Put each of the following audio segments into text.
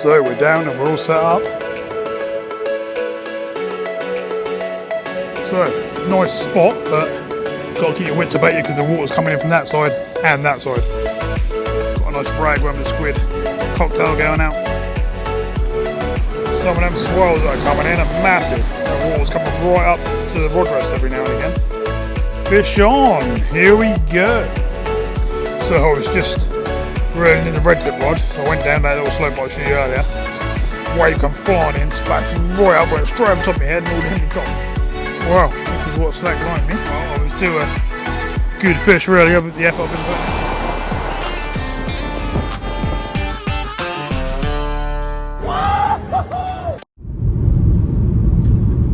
So we're down and we're all set up. So, nice spot, but got to keep your wits about you because the water's coming in from that side and that side. Got a nice rag around the squid, cocktail going out. Some of them swells that are coming in are massive. The water's coming right up to the rod rest every now and again. Fish on, here we go. So I was just reeling in the red tip rod, so I went down that little slope I showed you earlier. Wave come flying in, splashing right up, went straight on top of my head and all down the top. Wow, this is what's slack behind me. Well, I was doing a good fish really with the effort I've been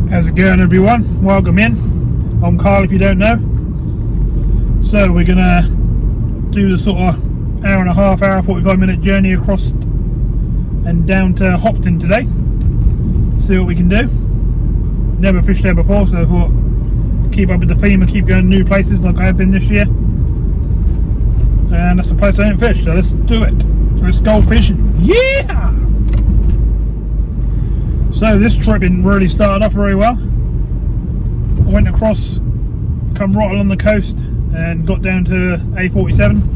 putting. How's it going, everyone? Welcome in. I'm Carl if you don't know. So we're gonna do the sort of hour and a half, 45-minute journey across and down to Hopton today. See what we can do. Never fished there before, so I thought keep up with the theme and keep going to new places like I have been this year. And that's the place I ain't fished, so let's do it. Let's go fishing. Yeah! So this trip didn't really start off very well. I went across, come right along the coast and got down to A47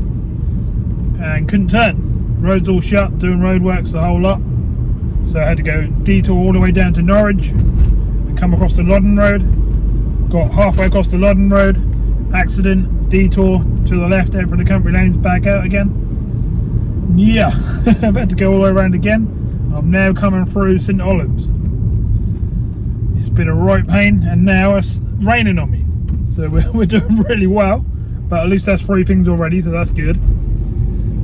and couldn't turn. Roads all shut, doing roadworks the whole lot. So I had to go detour all the way down to Norwich and come across the Loddon Road. Got halfway across the Loddon Road, accident, detour to the left, out for the country lanes, back out again. Yeah, I've had to go all the way around again. I'm now coming through St Olives. It's been a right pain, and now it's raining on me. So we're doing really well, but at least that's 3 things already, so that's good.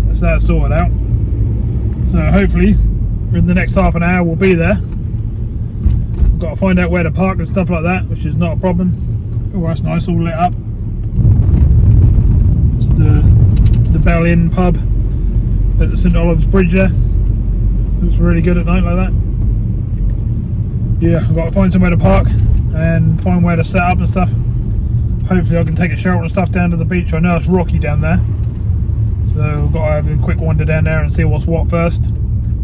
That's that sorted out. So hopefully in the next half an hour we'll be there. I've got to find out where to park and stuff like that, which is not a problem. Oh, that's nice, all lit up. It's the Bell Inn pub at the St Olives Bridge there. Looks really good at night like that. Yeah, I've got to find somewhere to park and find where to set up and stuff. Hopefully I can take a shelter and stuff down to the beach. I know it's rocky down there, so I've got to have a quick wander down there and see what's what first.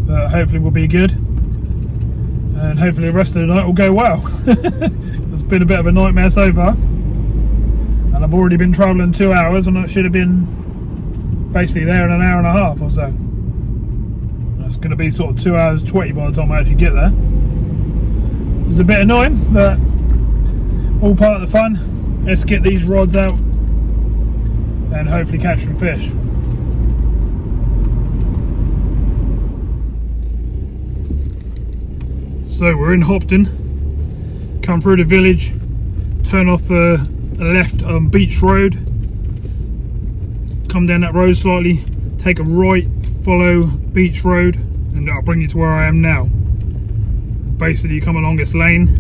But hopefully we'll be good, and hopefully the rest of the night will go well. It's been a bit of a nightmare so far, and I've already been travelling 2 hours and I should have been basically there in an hour and a half or so. It's going to be sort of 2 hours 20 by the time I actually get there. It's a bit annoying, but all part of the fun. Let's get these rods out and hopefully catch some fish. So we're in Hopton, come through the village, turn off a left on Beach Road, come down that road slightly, take a right, follow Beach Road, and I'll bring you to where I am now. Basically you come along this lane.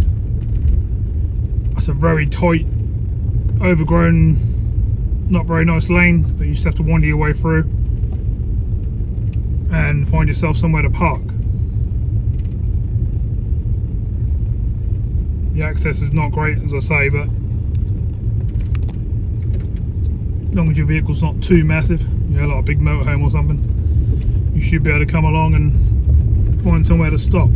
It's a very tight, overgrown, not very nice lane, but you just have to wander your way through and find yourself somewhere to park. The access is not great, as I say, but as long as your vehicle's not too massive, you know, like a big motorhome or something, you should be able to come along and find somewhere to stop.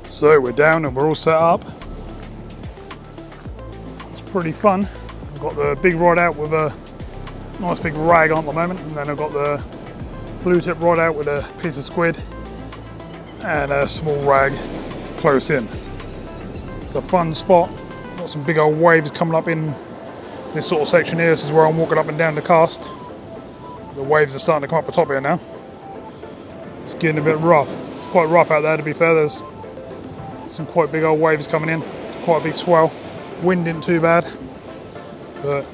So we're down and we're all set up. It's pretty fun. I've got the big rod out with a nice big rag on at the moment, and then I've got the blue tip rod out with a piece of squid and a small rag. close in. It's a fun spot. Got some big old waves coming up in this sort of section here. This is where I'm walking up and down the cast. The waves are starting to come up the top here now. It's getting a bit rough. It's quite rough out there, to be fair. There's some quite big old waves coming in. Quite a big swell. Wind isn't too bad, but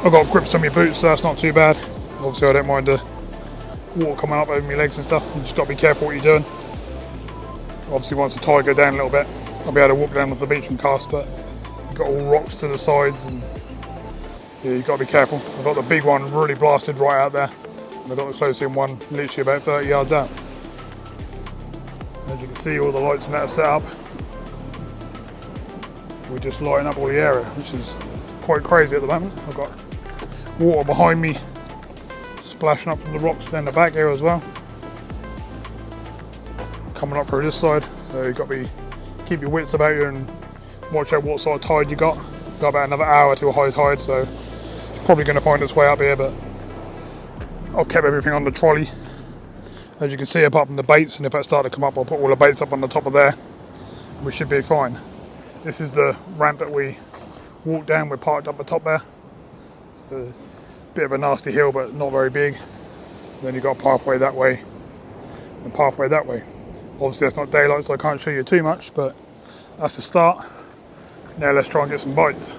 I've got grips on my boots, so that's not too bad. Obviously I don't mind the water coming up over my legs and stuff. You just got to be careful what you're doing. Obviously once the tide goes down a little bit, I'll be able to walk down to the beach and cast, but you've got all rocks to the sides and yeah, you've got to be careful. I've got the big one really blasted right out there, and I've got the close in one literally about 30 yards out. As you can see, all the lights and that are set up. We're just lighting up all the area, which is quite crazy at the moment. I've got water behind me splashing up from the rocks down the back here as well, coming up through this side, so you've got to keep your wits about you and watch out what sort of tide you got. Got about another hour to a high tide, so it's probably going to find its way up here, but I've kept everything on the trolley, as you can see, apart from the baits, and if that started to come up I'll put all the baits up on the top of there. We should be fine. This is the ramp that we walked down. We're parked up the top there. It's a bit of a nasty hill, but not very big. Then you've got a pathway that way and a pathway that way. Obviously that's not daylight, so I can't show you too much, but that's the start. Now let's try and get some bites.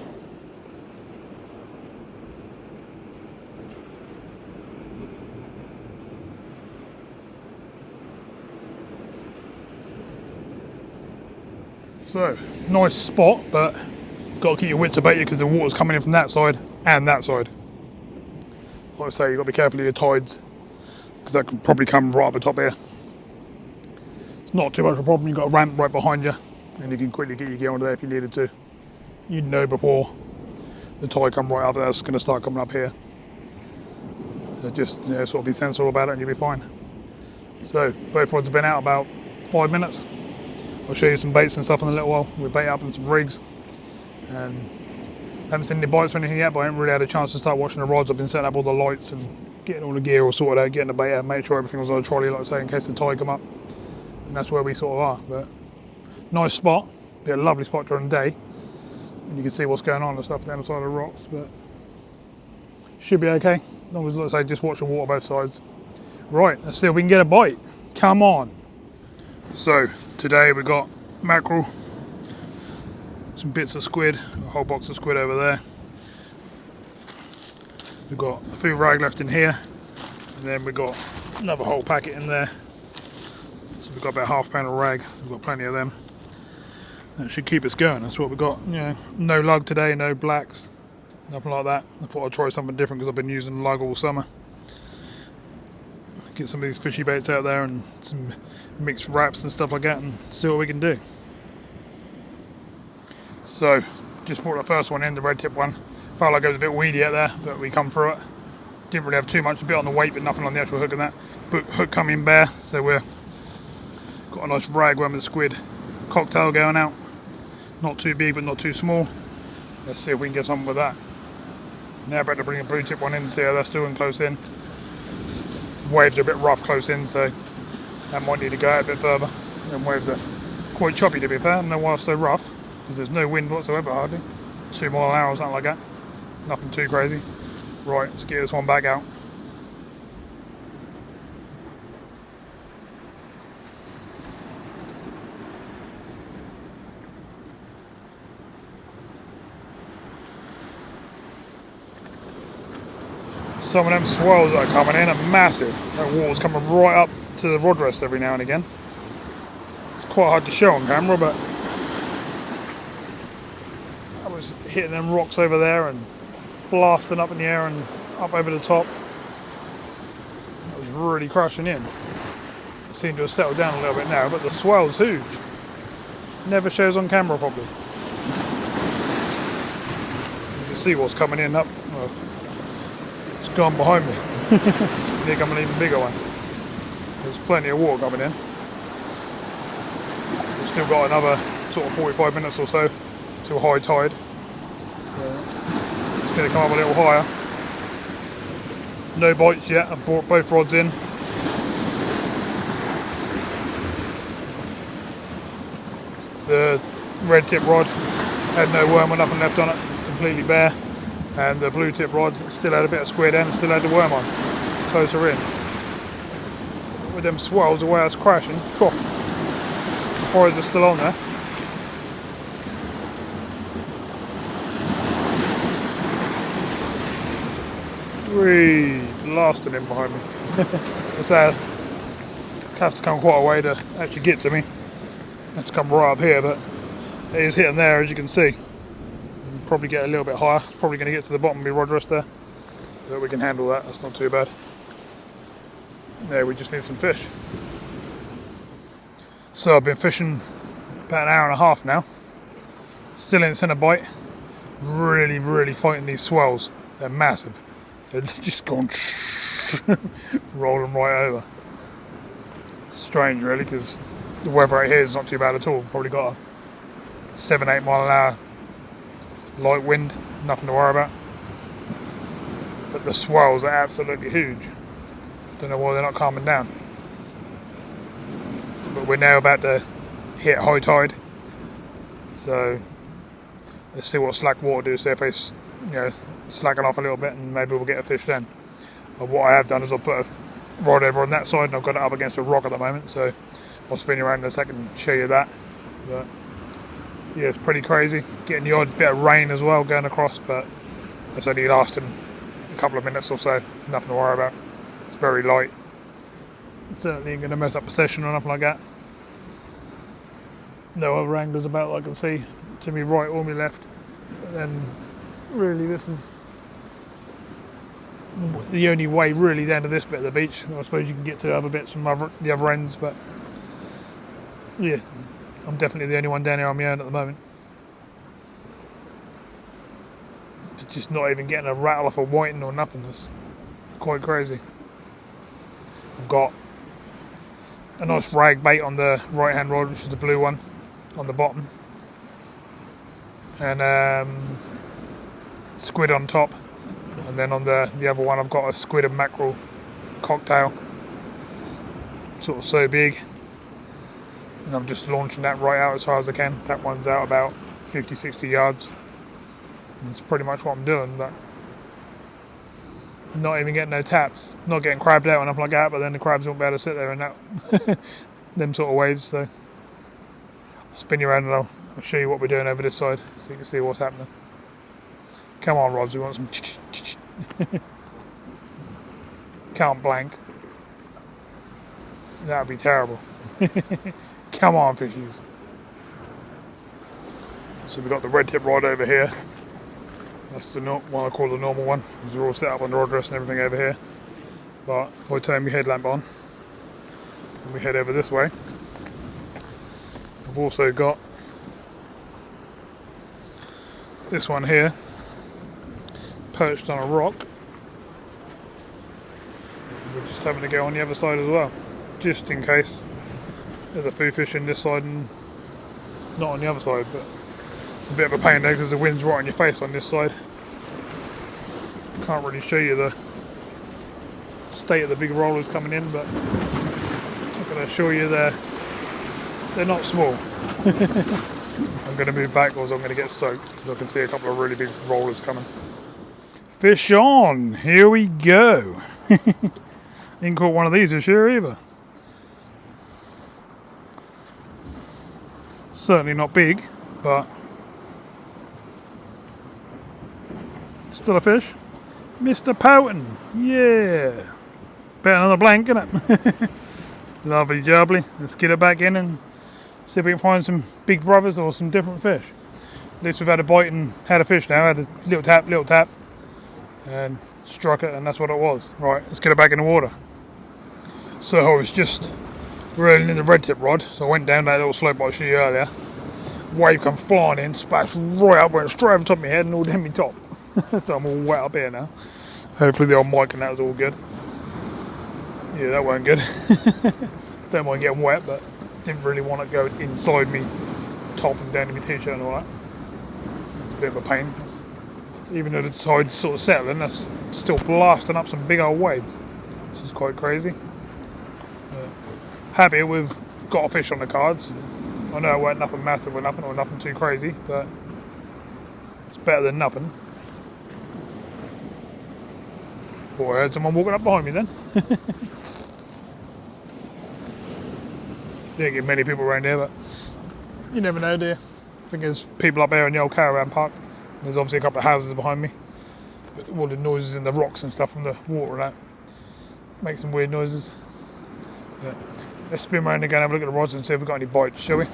So, nice spot, but got to keep your wits about you because the water's coming in from that side and that side. Like I say, you've got to be careful of your tides because that could probably come right up the top here. It's not too much of a problem. You've got a ramp right behind you and you can quickly get your gear onto there if you needed to. You'd know before the tide come right up there, it's going to start coming up here. So just sort of be sensible about it and you'll be fine. So both rods have been out about 5 minutes. I'll show you some baits and stuff in a little while. We'll bait up in some rigs, and haven't seen any bites or anything yet, but I haven't really had a chance to start watching the rods. I've been setting up all the lights and getting all the gear all sorted out, getting the bait out, make sure everything was on the trolley, like I say, in case the tide come up. And that's where we sort of are. But nice spot, be a lovely spot during the day, and you can see what's going on and stuff down the side of the rocks. But should be okay, as long as, like I say, just watch the water both sides. Right, let's see if we can get a bite. Come on. So today we got mackerel, some bits of squid, a whole box of squid over there. We've got a few rag left in here, and then we've got another whole packet in there. So we've got about half a pound of rag, we've got plenty of them. That should keep us going. That's what we've got. No lug today, no blacks, nothing like that. I thought I'd try something different because I've been using lug all summer. Get some of these fishy baits out there and some mixed wraps and stuff like that and see what we can do. So just brought the first one in, the red tip one. Felt like it was a bit weedy out there, but we come through it. Didn't really have too much, a bit on the weight but nothing on the actual hook and that. But hook come in bare, so we're got a nice ragworm with squid cocktail going out. Not too big but not too small. Let's see if we can get something with that. Now about to bring a blue tip one in and see how that's doing close in. Waves are a bit rough close in, so that might need to go out a bit further. And waves are quite choppy, to be fair. I don't know why it's so rough, because there's no wind whatsoever hardly. 2 mile an hour or something like that. Nothing too crazy. Right, let's get this one back out. Some of them swells that are coming in are massive. That water's coming right up to the rod rest every now and again. It's quite hard to show on camera, but I was hitting them rocks over there and blasting up in the air and up over the top. It was really crashing in. It seemed to have settled down a little bit now, but the swell's huge. Never shows on camera properly. You can see what's coming in up. Well, gone behind me. Here comes an even bigger one. There's plenty of water coming in. We've still got another sort of 45 minutes or so to a high tide. It's going to come up a little higher. No bites yet. I've brought both rods in. The red tip rod had no worm or nothing left on it, completely bare, and the blue tip rod still had a bit of squid and still had the worm on, closer in. With them swells, the way I was crashing, the fires are still on there. Blasting in behind me. It's have to come quite a way to actually get to me. Have to come right up here, but it is hitting there, as you can see. Probably get a little bit higher. Probably going to get to the bottom of my rod rest there, but we can handle that. That's not too bad. There, we just need some fish. So I've been fishing about an hour and a half now. Still in centre bite. Really fighting these swells. They're massive. They're just gone rolling right over. Strange really, because the weather out here is not too bad at all. Probably got a 7-8 mile an hour light wind, nothing to worry about. But the swells are absolutely huge. Don't know why they're not calming down. But we're now about to hit high tide. So let's see what slack water do. See if it's, slacking off a little bit, and maybe we'll get a fish then. But what I have done is I'll put a rod over on that side, and I've got it up against a rock at the moment, so I'll spin you around in a second and show you that. But yeah, it's pretty crazy. Getting the odd bit of rain as well going across, but it's only lasting a couple of minutes or so. Nothing to worry about. It's very light. Certainly ain't going to mess up a session or nothing like that. No other anglers about that I can see to me right or me left. But then really this is the only way really down to this bit of the beach. I suppose you can get to other bits from the other ends, but yeah, I'm definitely the only one down here on my own at the moment. Just not even getting a rattle off a whiting or nothing. That's quite crazy. I've got a nice rag bait on the right hand rod, which is the blue one on the bottom, and squid on top. And then on the other one I've got a squid and mackerel cocktail, sort of so big, and I'm just launching that right out as far as I can. That one's out about 50-60 yards. And that's pretty much what I'm doing, but not even getting no taps, not getting crabbed out and nothing like that, but then the crabs won't be able to sit there in that them sort of waves. So I'll spin you around and I'll show you what we're doing over this side so you can see what's happening. Come on, Robs, we want some can't blank. That would be terrible. Come on, fishies. So we've got the red tip rod over here. That's the one I call the normal one, because we're all set up on the rod rest and everything over here. But if I turn my headlamp on and we head over this way, I've also got this one here perched on a rock. We're just having to go on the other side as well, just in case there's a few fish in this side and not on the other side. But it's a bit of a pain though, because the wind's right on your face on this side. Can't really show you the state of the big rollers coming in, but I'm going to assure you they're not small. I'm going to move back or I'm going to get soaked, because I can see a couple of really big rollers coming. Fish on! Here we go! Ain't caught one of these this year either. Certainly not big, but still a fish. Mr. Pouting, yeah! Better than a blank, innit? Lovely jubbly. Let's get it back in and see if we can find some big brothers or some different fish. At least we've had a bite and had a fish now. Had a little tap, and struck it, and that's what it was. Right, let's get it back in the water. So I was just reeling in the red tip rod, so I went down that little slope I showed you earlier. Wave come flying in, splashed right up, went straight over the top of my head and all down my top. So I'm all wet up here now. Hopefully the old mic and that was all good. Yeah, that weren't good. Don't mind getting wet, but didn't really want to go inside me top and down to my t-shirt and all that. It's a bit of a pain. Even though the tide's sort of settling, that's still blasting up some big old waves. This is quite crazy. Happy we've got a fish on the cards. I know it weren't nothing massive or nothing too crazy, but it's better than nothing. Thought I heard someone walking up behind me then. Didn't get many people around here, but you never know, do you? I think there's people up there in the old caravan park. There's obviously a couple of houses behind me. But all the noises in the rocks and stuff from the water and that make some weird noises. Yeah. Let's spin around again and have a look at the rods and see if we've got any bites, shall we?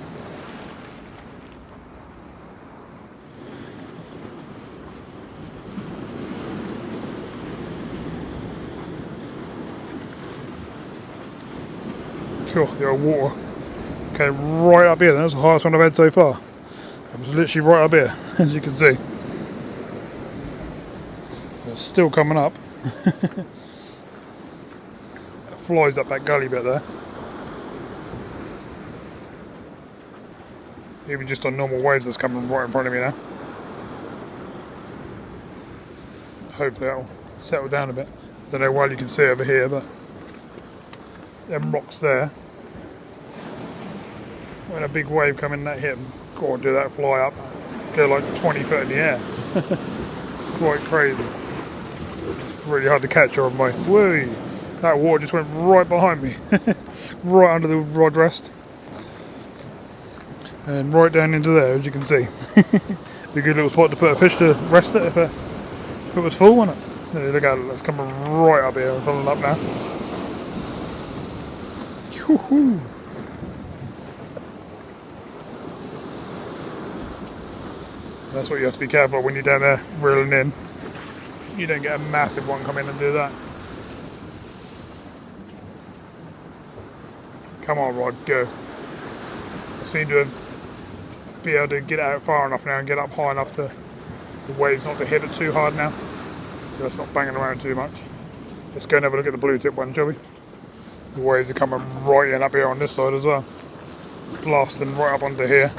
Cool, the old water. Okay, right up here, that's the highest one I've had so far. It was literally right up here, as you can see. It's still coming up. It flies up that gully bit there. Even just on normal waves that's coming right in front of me now. Hopefully that'll settle down a bit. Don't know why you can see over here, but them rocks there. When a big wave come in that hit them, God, do that fly up. Go like 20 foot in the air. It's quite crazy. It's really hard to catch on my whee. That water just went right behind me. Right under the rod rest. And right down into there, as you can see. Be a good little spot to put a fish to rest it if it was full, wouldn't it? Yeah, look at it, it's coming right up here and filling up now. Woo-hoo. That's what you have to be careful when you're down there reeling in. You don't get a massive one come in and do that. Come on, rod, go. I seem to be able to get out far enough now and get up high enough to the waves not to hit it too hard now. So it's not banging around too much. Let's go and have a look at the blue tip one, shall we? The waves are coming right in up here on this side as well. Blasting right up onto here.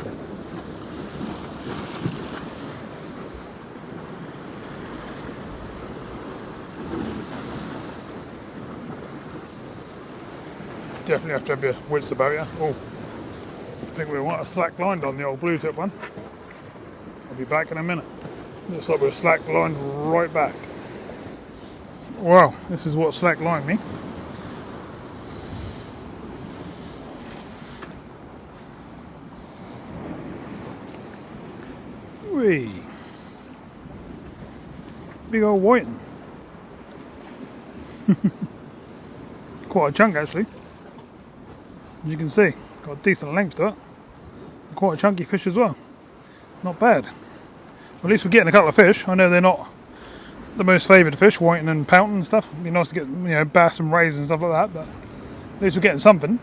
Definitely have to have your wits about you. Oh, I think we want a slack lined on the old blue tip one. I'll be back in a minute. Looks like we're slack lined right back. Wow, this is what slack lined me. Whee. Big old whiting. Quite a chunk actually. As you can see, got a decent length to it. Quite a chunky fish as well. Not bad. At least we're getting a couple of fish. I know they're not the most favoured fish, whiting and pouting and stuff. It'd be nice to get, bass and rays and stuff like that, but at least we're getting something.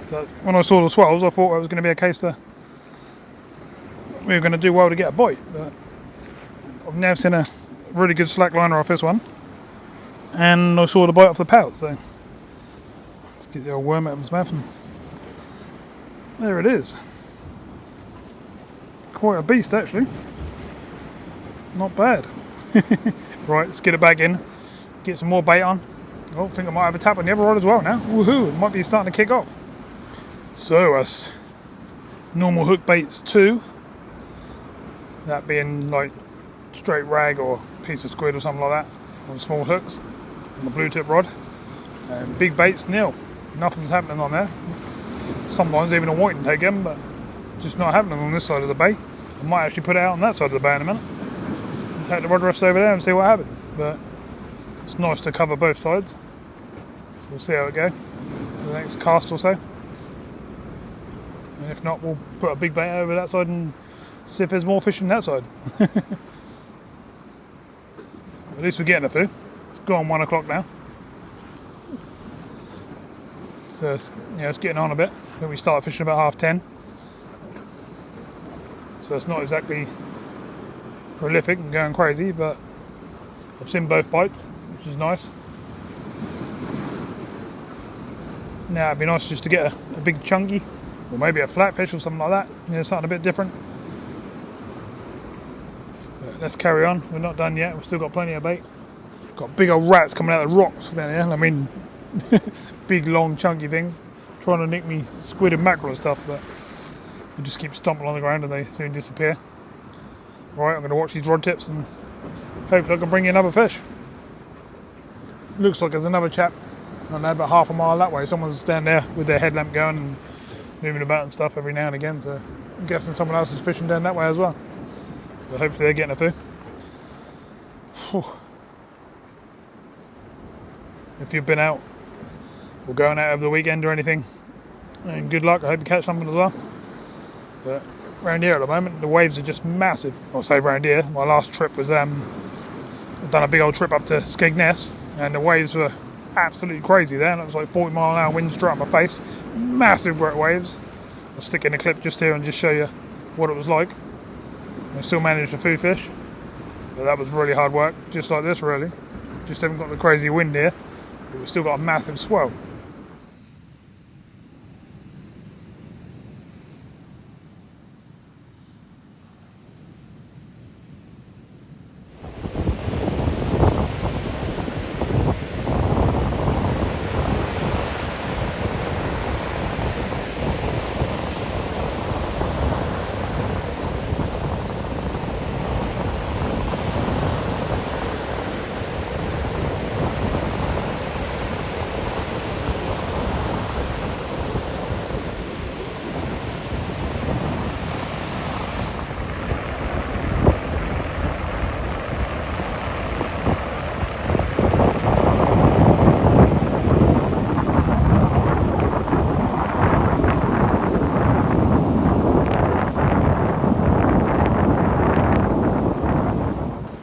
But when I saw the swells, I thought it was going to be a case that we were going to do well to get a bite. But I've now seen a really good slack liner off this one, and I saw the bite off the pout. So let's get the old worm out of his mouth. And there it is. Quite a beast actually. Not bad. Right, let's get it back in. Get some more bait on. Oh, I think I might have a tap on the other rod as well now. Woohoo! It might be starting to kick off. So that's normal hook baits 2. That being like straight rag or piece of squid or something like that on small hooks on the blue tip rod. And big baits nil. Nothing's happening on there. Sometimes even a whiting take them, but just not happening on this side of the bay. I might actually put it out on that side of the bay in a minute. And take the rod rest over there and see what happens. But it's nice to cover both sides. So we'll see how it goes for the next cast or so. And if not, we'll put a big bait over that side and see if there's more fish on that side. At least we're getting a few. It's gone 1 o'clock now. So it's getting on a bit. I think we started fishing about 10:30. So it's not exactly prolific and going crazy, but I've seen both bites, which is nice. Now it'd be nice just to get a big chunky, or maybe a flatfish or something like that. Something a bit different. But let's carry on. We're not done yet. We've still got plenty of bait. Got big old rats coming out of the rocks down here. I mean, big, long, chunky things. Trying to nick me squid and mackerel and stuff, but They just keep stomping on the ground and they soon disappear. Right, I'm going to watch these rod tips and hopefully I can bring you another fish. Looks like there's another chap, I don't know, about half a mile that way. Someone's down there with their headlamp going and moving about and stuff every now and again. So I'm guessing someone else is fishing down that way as well. So hopefully they're getting a few. Whew. If you've been out or going out over the weekend or anything, and good luck, I hope you catch something as well. But around here at the moment, the waves are just massive. I'll say around here, my last trip was, I've done a big old trip up to Skegness, and the waves were absolutely crazy there, and it was like 40-mile-an-hour winds straight at my face. Massive wet waves. I'll stick in a clip just here and just show you what it was like. I still managed to food fish, but that was really hard work, just like this really. Just haven't got the crazy wind here, but we've still got a massive swell.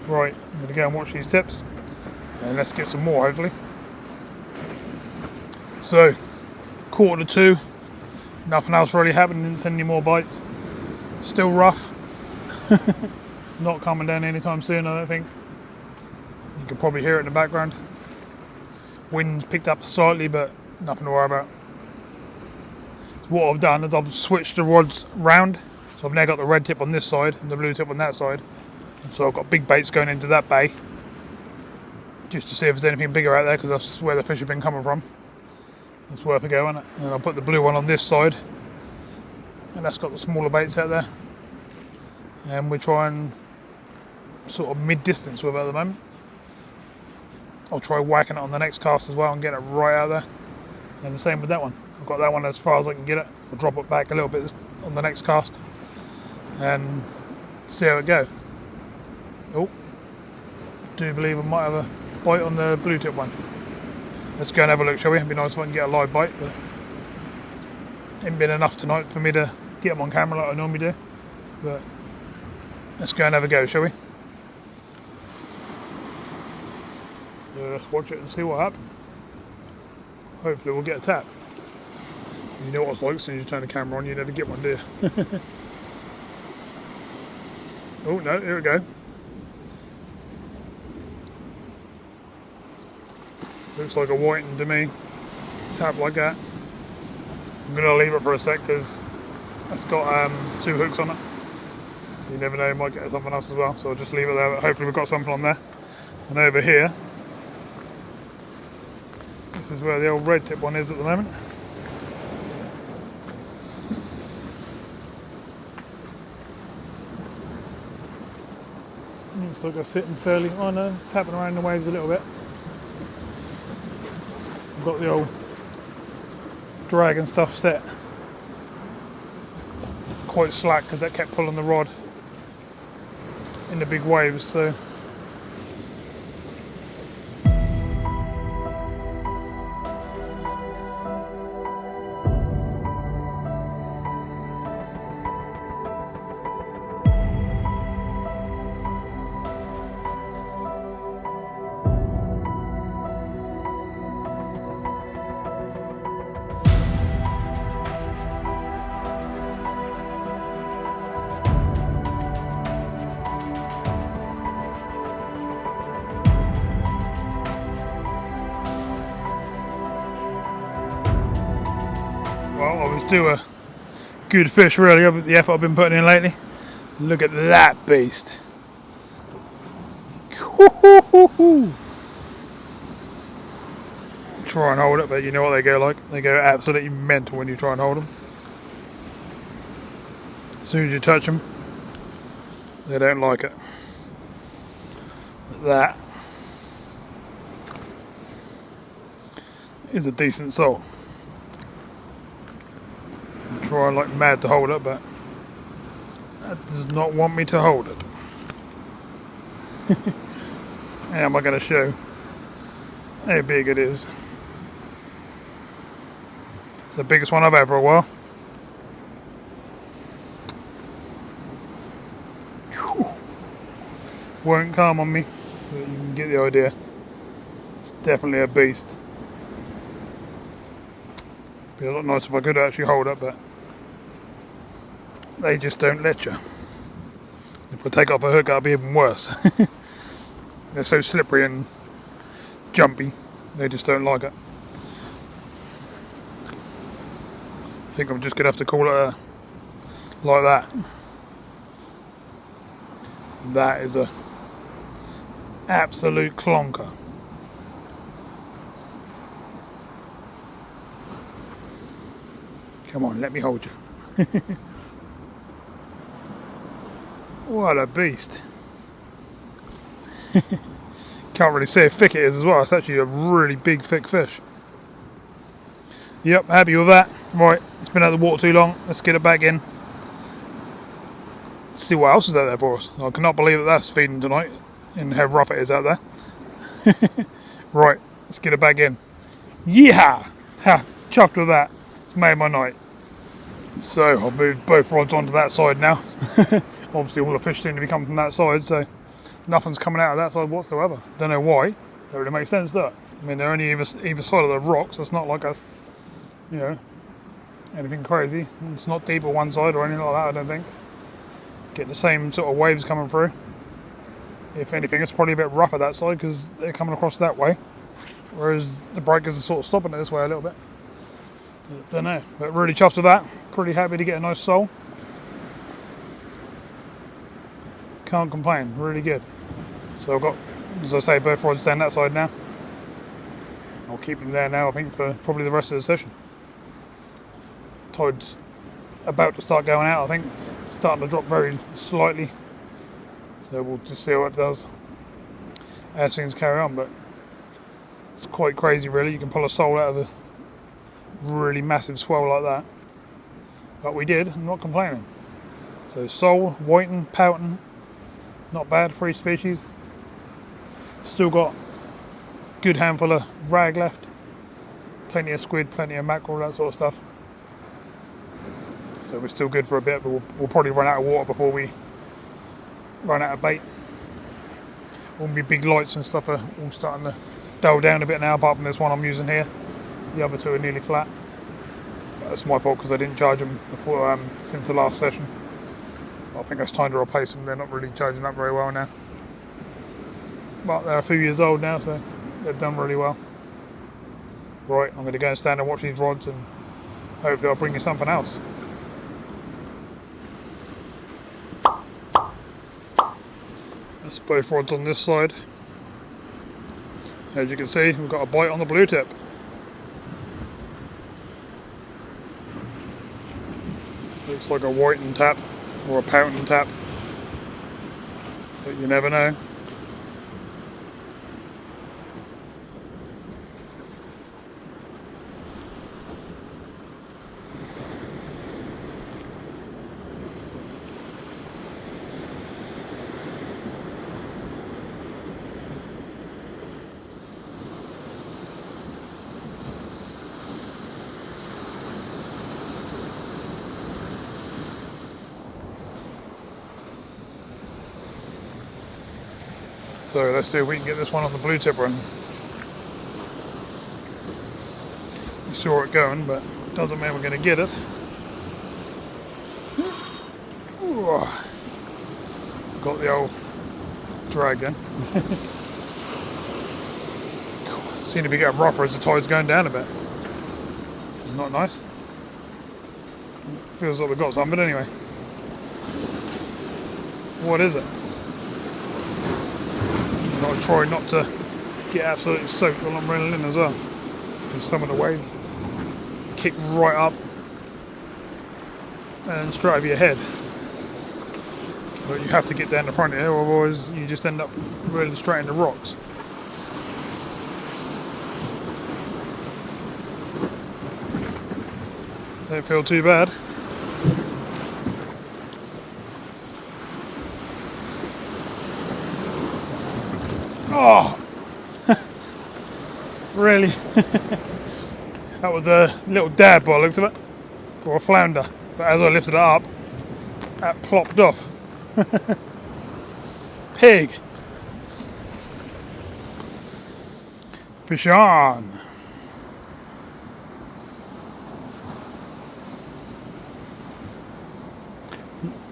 Right, I'm going to go and watch these tips and let's get some more hopefully. So, 1:45, nothing else really happened, didn't send any more bites. Still rough, not coming down anytime soon I don't think. You can probably hear it in the background. Wind's picked up slightly but nothing to worry about. So what I've done is I've switched the rods round, so I've now got the red tip on this side and the blue tip on that side. So I've got big baits going into that bay, just to see if there's anything bigger out there, because that's where the fish have been coming from. It's worth a go, isn't it? And I'll put the blue one on this side, and that's got the smaller baits out there. And we're trying sort of mid-distance with it at the moment. I'll try whacking it on the next cast as well and get it right out there. And the same with that one. I've got that one as far as I can get it. I'll drop it back a little bit on the next cast and see how it goes. Oh, do believe I might have a bite on the blue tip one. Let's go and have a look, shall we? It'd be nice if I can get a live bite, but it ain't been enough tonight for me to get them on camera like I normally do. But let's go and have a go, shall we? Let's watch it and see what happens. Hopefully we'll get a tap. You know what it's like, as soon as you turn the camera on, you never get one, do you? Oh no, here we go. Looks like a whiting to me. Tap like that. I'm going to leave it for a sec because it's got 2 hooks on it. So you never know, you might get something else as well. So I'll just leave it there. But hopefully we've got something on there. And over here, this is where the old red tip one is at the moment. Looks like I'm sitting fairly, oh no, it's tapping around the waves a little bit. I've got the old drag and stuff set quite slack because that kept pulling the rod in the big waves, so well, I was due a good fish really with the effort I've been putting in lately. Look at that beast. Try and hold it, but you know what they go like. They go absolutely mental when you try and hold them. As soon as you touch them, they don't like it. But that is a decent sole. I'm trying like mad to hold it, but that does not want me to hold it. How am I going to show how big it is? It's the biggest one I've had for a while. Whew. Won't come on me, but you can get the idea. It's definitely a beast. Be a lot nicer if I could actually hold it, but they just don't let you. If I take off a hook, that'll be even worse. They're so slippery and jumpy, they just don't like it. I think I'm just gonna have to call it like that. That is a absolute clonker. Come on, let me hold you. What a beast. Can't really see how thick it is as well. It's actually a really big, thick fish. Yep, happy with that. Right, it's been out of the water too long. Let's get it back in. Let's see what else is out there for us. I cannot believe that that's feeding tonight and how rough it is out there. Right, let's get it back in. Yeah! Ha! Chuffed with that. It's made my night. So I'll move both rods onto that side now. Obviously all the fish seem to be coming from that side, so nothing's coming out of that side whatsoever. Don't know why. Don't really make sense, does it? I mean, they're only either side of the rocks. It's not like us, you know, anything crazy. It's not deep on one side or anything like that, I don't think. Getting the same sort of waves coming through. If anything, it's probably a bit rougher that side because they're coming across that way, whereas the breakers are sort of stopping it this way a little bit. Don't know, but really chuffed with that. Pretty happy to get a nice sole. Can't complain, really good. So I've got, as I say, both rods down that side now. I'll keep them there now, I think, for probably the rest of the session. Tide's about to start going out, I think. It's starting to drop very slightly. So we'll just see what it does as things carry on, but it's quite crazy really. You can pull a sole out of a really massive swell like that. But we did, I'm not complaining. So sole, whiting, pouting, not bad, 3 species. Still got a good handful of rag left. Plenty of squid, plenty of mackerel, that sort of stuff. So we're still good for a bit, but we'll probably run out of water before we run out of bait. All my big lights and stuff are all starting to dull down a bit now, apart from this one I'm using here. The other two are nearly flat. That's my fault because I didn't charge them before since the last session. I think it's time to replace them. They're not really charging up very well now. But they're a few years old now, so they've done really well. Right, I'm going to go and stand and watch these rods and hopefully I'll bring you something else. That's both rods on this side. As you can see, we've got a bite on the blue tip. Looks like a whiting tap or a pouting tap, but you never know. So let's see if we can get this one on the blue tip run. You saw it going, but doesn't mean we're going to get it. Ooh. Got the old drag in. Seem to be getting rougher as the tide's going down a bit. It's not nice. Feels like we've got something, but anyway. What is it? I'll try not to get absolutely soaked while I'm reeling in as well, because some of the waves kick right up and straight over your head. But you have to get down the front here, otherwise you just end up reeling straight into rocks. Don't feel too bad. Oh! Really? That was a little dab by the looks of it. Or a flounder. But as I lifted it up, that plopped off. Pig. Fish on.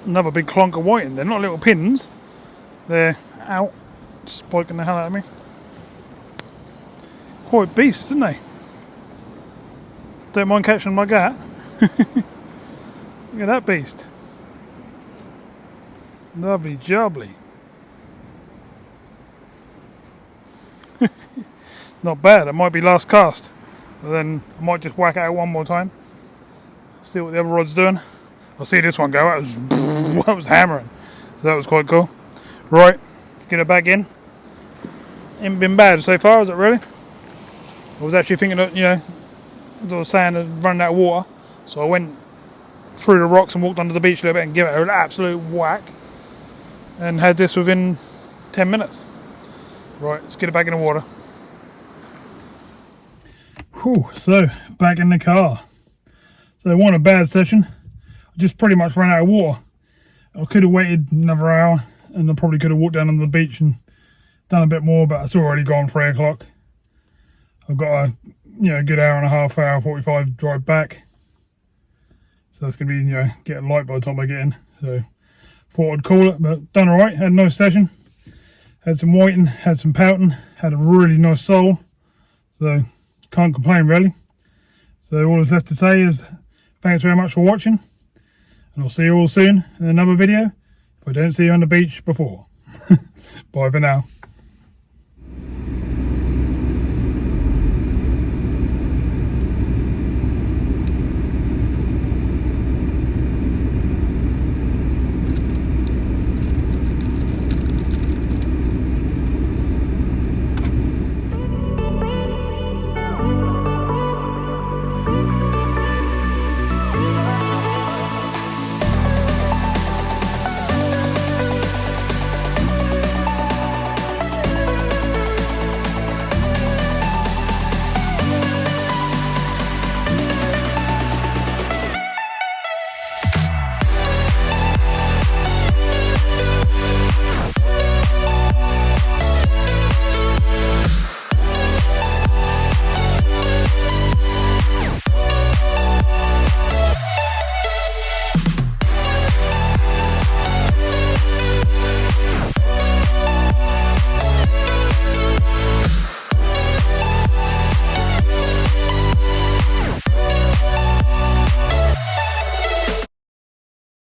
Another big clonk of whiting. They're not little pins. They're out, spiking the hell out of me. Quite beasts, isn't they? Don't mind catching them like that. Look at that beast. Lovely jubbly. Not bad. It might be last cast. But then I might just whack it out one more time. See what the other rod's doing. I'll see this one go. That was hammering. So that was quite cool. Right, let's get it back in. Ain't been bad so far, is it really? I was actually thinking that, you know, as I was saying, I'd run out of water. So I went through the rocks and walked under the beach a little bit and gave it an absolute whack. And had this within 10 minutes. Right, let's get it back in the water. Whew, so back in the car. So it wasn't a bad session. I just pretty much ran out of water. I could have waited another hour and I probably could have walked down on the beach and done a bit more, but it's already gone 3 o'clock. I've got a good hour and a half, hour 45 drive back. So it's going to be, getting light by the time I get in. So thought I'd call it, but done all right. Had a nice session. Had some whiting, had some pouting, had a really nice sole. So can't complain really. So all that's left to say is thanks very much for watching. And I'll see you all soon in another video if I don't see you on the beach before. Bye for now.